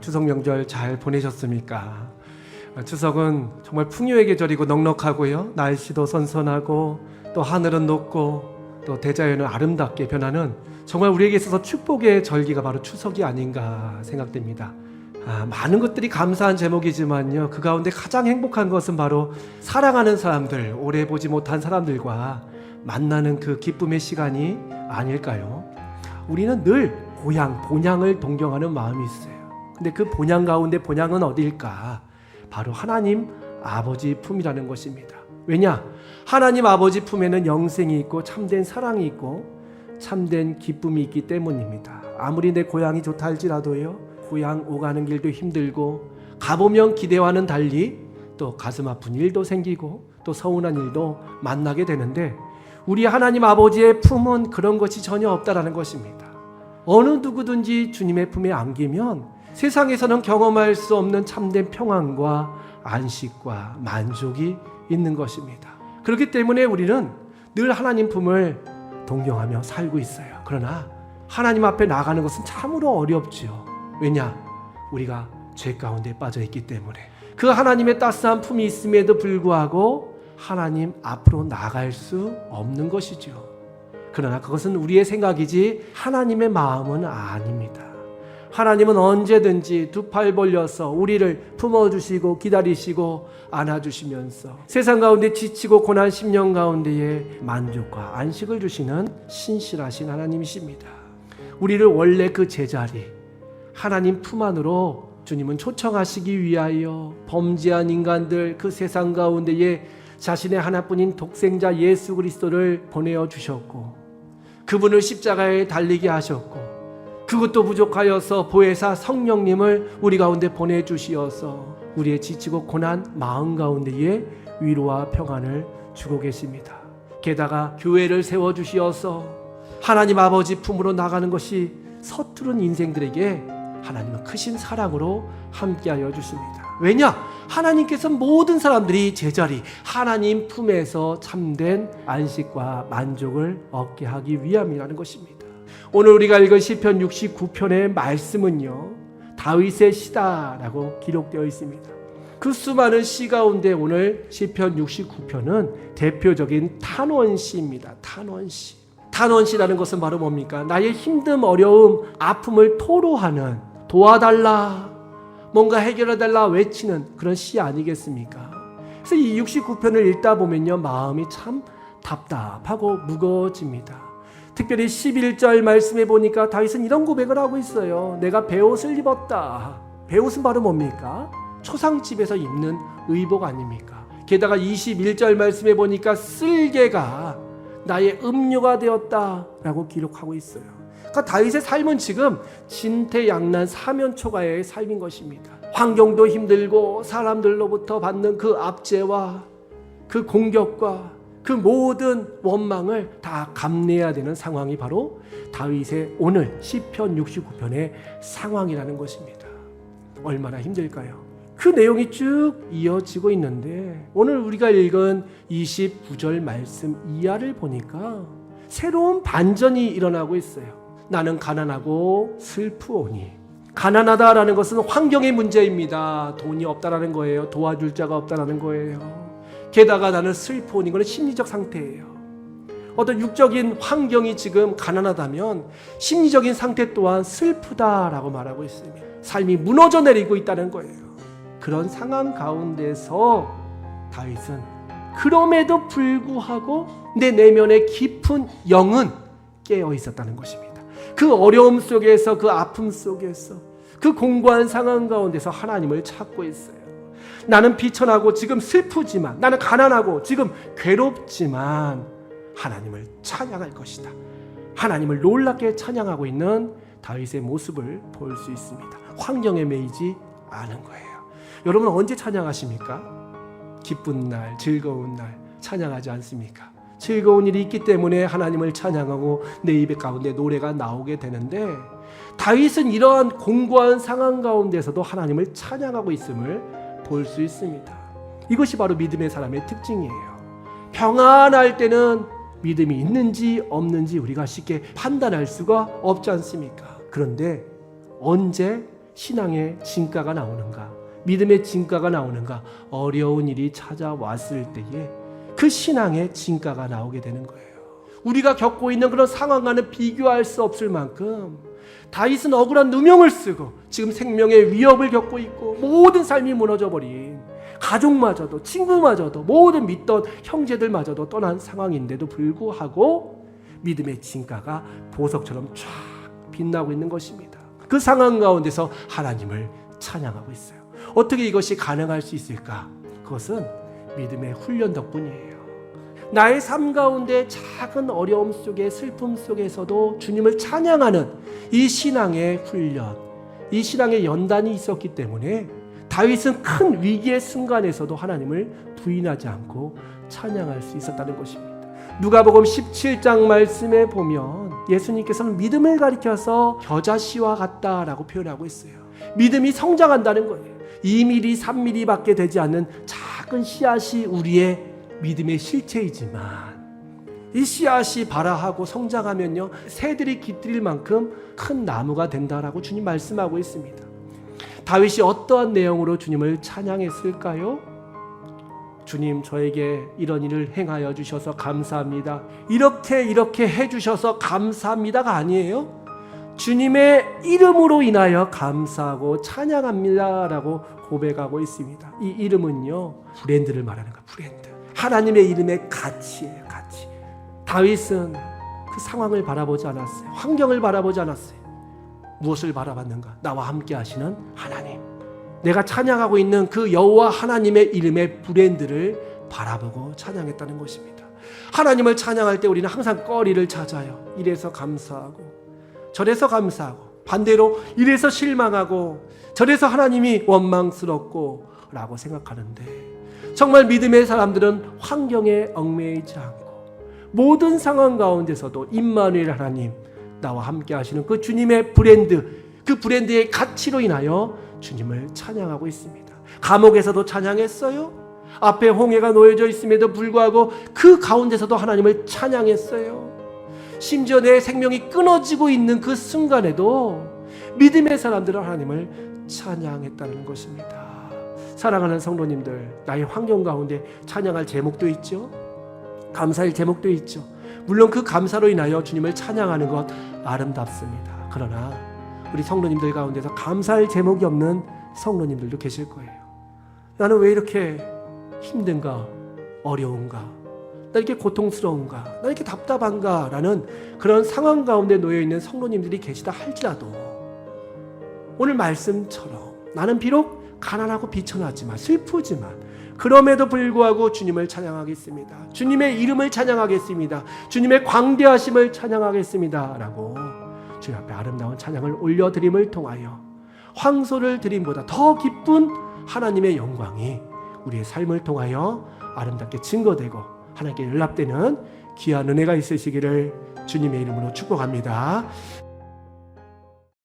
추석 명절 잘 보내셨습니까? 추석은 정말 풍요의 계절이고 넉넉하고요. 날씨도 선선하고 또 하늘은 높고 또 대자연은 아름답게 변하는 정말 우리에게 있어서 축복의 절기가 바로 추석이 아닌가 생각됩니다. 많은 것들이 감사한 제목이지만요, 그 가운데 가장 행복한 것은 바로 사랑하는 사람들, 오래 보지 못한 사람들과 만나는 그 기쁨의 시간이 아닐까요? 우리는 늘 고향, 본향을 동경하는 마음이 있어요. 근데 그 본향 가운데 본향은 어디일까? 바로 하나님 아버지 품이라는 것입니다. 왜냐? 하나님 아버지 품에는 영생이 있고 참된 사랑이 있고 참된 기쁨이 있기 때문입니다. 아무리 내 고향이 좋다 할지라도요, 고향 오가는 길도 힘들고 가보면 기대와는 달리 또 가슴 아픈 일도 생기고 또 서운한 일도 만나게 되는데, 우리 하나님 아버지의 품은 그런 것이 전혀 없다라는 것입니다. 어느 누구든지 주님의 품에 안기면 세상에서는 경험할 수 없는 참된 평안과 안식과 만족이 있는 것입니다. 그렇기 때문에 우리는 늘 하나님 품을 동경하며 살고 있어요. 그러나 하나님 앞에 나가는 것은 참으로 어렵지요. 왜냐? 우리가 죄 가운데 빠져 있기 때문에. 그 하나님의 따스한 품이 있음에도 불구하고 하나님 앞으로 나갈 수 없는 것이죠. 그러나 그것은 우리의 생각이지 하나님의 마음은 아닙니다. 하나님은 언제든지 두 팔 벌려서 우리를 품어주시고 기다리시고 안아주시면서 세상 가운데 지치고 고난 10년 가운데에 만족과 안식을 주시는 신실하신 하나님이십니다. 우리를 원래 그 제자리 하나님 품 안으로 주님은 초청하시기 위하여 범죄한 인간들, 그 세상 가운데에 자신의 하나뿐인 독생자 예수 그리스도를 보내어 주셨고, 그분을 십자가에 달리게 하셨고, 그것도 부족하여서 보혜사 성령님을 우리 가운데 보내주시어서 우리의 지치고 고난 마음 가운데에 위로와 평안을 주고 계십니다. 게다가 교회를 세워주시어서 하나님 아버지 품으로 나가는 것이 서투른 인생들에게 하나님은 크신 사랑으로 함께하여 주십니다. 왜냐? 하나님께서 모든 사람들이 제자리 하나님 품에서 참된 안식과 만족을 얻게 하기 위함이라는 것입니다. 오늘 우리가 읽은 시편 69편의 말씀은요, 다윗의 시다라고 기록되어 있습니다. 그 수많은 시 가운데 오늘 시편 69편은 대표적인 탄원시입니다. 탄원시. 탄원시라는 것은 바로 뭡니까? 나의 힘듦, 어려움, 아픔을 토로하는, 도와달라, 뭔가 해결해달라 외치는 그런 시 아니겠습니까? 그래서 이 69편을 읽다 보면요, 마음이 참 답답하고 무거워집니다. 특별히 11절 말씀에 보니까 다윗은 이런 고백을 하고 있어요. 내가 베옷을 입었다. 베옷은 바로 뭡니까? 초상집에서 입는 의복 아닙니까? 게다가 21절 말씀에 보니까 쓸개가 나의 음료가 되었다라고 기록하고 있어요. 그러니까 다윗의 삶은 지금 진퇴양난 사면초가의 삶인 것입니다. 환경도 힘들고 사람들로부터 받는 그 압제와 그 공격과 그 모든 원망을 다 감내해야 되는 상황이 바로 다윗의 오늘 시편 69편의 상황이라는 것입니다. 얼마나 힘들까요? 그 내용이 쭉 이어지고 있는데 오늘 우리가 읽은 29절 말씀 이하를 보니까 새로운 반전이 일어나고 있어요. 나는 가난하고 슬프오니. 가난하다라는 것은 환경의 문제입니다. 돈이 없다라는 거예요. 도와줄 자가 없다라는 거예요. 게다가 나는 슬퍼오니, 이거는 심리적 상태예요. 어떤 육적인 환경이 지금 가난하다면 심리적인 상태 또한 슬프다라고 말하고 있습니다. 삶이 무너져 내리고 있다는 거예요. 그런 상황 가운데서 다윗은 그럼에도 불구하고 내 내면의 깊은 영은 깨어 있었다는 것입니다. 그 어려움 속에서, 그 아픔 속에서, 그 공고한 상황 가운데서 하나님을 찾고 있어요. 나는 비천하고 지금 슬프지만, 나는 가난하고 지금 괴롭지만 하나님을 찬양할 것이다. 하나님을 놀랍게 찬양하고 있는 다윗의 모습을 볼 수 있습니다. 환경에 매이지 않은 거예요. 여러분 언제 찬양하십니까? 기쁜 날, 즐거운 날 찬양하지 않습니까? 즐거운 일이 있기 때문에 하나님을 찬양하고 내 입 가운데 노래가 나오게 되는데, 다윗은 이러한 공고한 상황 가운데서도 하나님을 찬양하고 있음을 볼 수 있습니다. 이것이 바로 믿음의 사람의 특징이에요. 평안할 때는 믿음이 있는지 없는지 우리가 쉽게 판단할 수가 없지 않습니까? 그런데 언제 신앙의 진가가 나오는가? 믿음의 진가가 나오는가? 어려운 일이 찾아왔을 때에 그 신앙의 진가가 나오게 되는 거예요. 우리가 겪고 있는 그런 상황과는 비교할 수 없을 만큼 다윗은 억울한 누명을 쓰고 지금 생명의 위협을 겪고 있고 모든 삶이 무너져버린 가족마저도 친구마저도 모든 믿던 형제들마저도 떠난 상황인데도 불구하고 믿음의 진가가 보석처럼 쫙 빛나고 있는 것입니다. 그 상황 가운데서 하나님을 찬양하고 있어요. 어떻게 이것이 가능할 수 있을까? 그것은 믿음의 훈련 덕분이에요. 나의 삶 가운데 작은 어려움 속에 슬픔 속에서도 주님을 찬양하는 이 신앙의 훈련, 이 신앙의 연단이 있었기 때문에 다윗은 큰 위기의 순간에서도 하나님을 부인하지 않고 찬양할 수 있었다는 것입니다. 누가복음 17장 말씀에 보면 예수님께서는 믿음을 가리켜서 겨자씨와 같다라고 표현하고 있어요. 믿음이 성장한다는 거예요. 2mm, 3mm밖에 되지 않는 작은 씨앗이 우리의 믿음의 실체이지만 이 씨앗이 발아하고 성장하면요 새들이 깃들일 만큼 큰 나무가 된다라고 주님 말씀하고 있습니다. 다윗이 어떠한 내용으로 주님을 찬양했을까요? 주님, 저에게 이런 일을 행하여 주셔서 감사합니다. 이렇게 해주셔서 감사합니다가 아니에요. 주님의 이름으로 인하여 감사하고 찬양합니다 라고 고백하고 있습니다. 이 이름은요 브랜드를 말하는 거예요. 브랜드. 하나님의 이름의 가치예요. 가치. 다윗은 그 상황을 바라보지 않았어요. 환경을 바라보지 않았어요. 무엇을 바라봤는가? 나와 함께 하시는 하나님. 내가 찬양하고 있는 그 여호와 하나님의 이름의 브랜드를 바라보고 찬양했다는 것입니다. 하나님을 찬양할 때 우리는 항상 거리를 찾아요. 이래서 감사하고 저래서 감사하고 반대로 이래서 실망하고 저래서 하나님이 원망스럽고 라고 생각하는데 정말 믿음의 사람들은 환경에 얽매이지 않고 모든 상황 가운데서도 임마누엘 하나님, 나와 함께 하시는 그 주님의 브랜드, 그 브랜드의 가치로 인하여 주님을 찬양하고 있습니다. 감옥에서도 찬양했어요. 앞에 홍해가 놓여져 있음에도 불구하고 그 가운데서도 하나님을 찬양했어요. 심지어 내 생명이 끊어지고 있는 그 순간에도 믿음의 사람들은 하나님을 찬양했다는 것입니다. 사랑하는 성도님들, 나의 환경 가운데 찬양할 제목도 있죠. 감사할 제목도 있죠. 물론 그 감사로 인하여 주님을 찬양하는 것 아름답습니다. 그러나 우리 성도님들 가운데서 감사할 제목이 없는 성도님들도 계실 거예요. 나는 왜 이렇게 힘든가? 어려운가? 나 이렇게 고통스러운가? 나 이렇게 답답한가? 라는 그런 상황 가운데 놓여있는 성도님들이 계시다 할지라도 오늘 말씀처럼 나는 비록 가난하고 비천하지만 슬프지만 그럼에도 불구하고 주님을 찬양하겠습니다. 주님의 이름을 찬양하겠습니다. 주님의 광대하심을 찬양하겠습니다. 라고 주님 앞에 아름다운 찬양을 올려드림을 통하여 황소를 드림보다 더 기쁜 하나님의 영광이 우리의 삶을 통하여 아름답게 증거되고 하나님께 연락되는 귀한 은혜가 있으시기를 주님의 이름으로 축복합니다.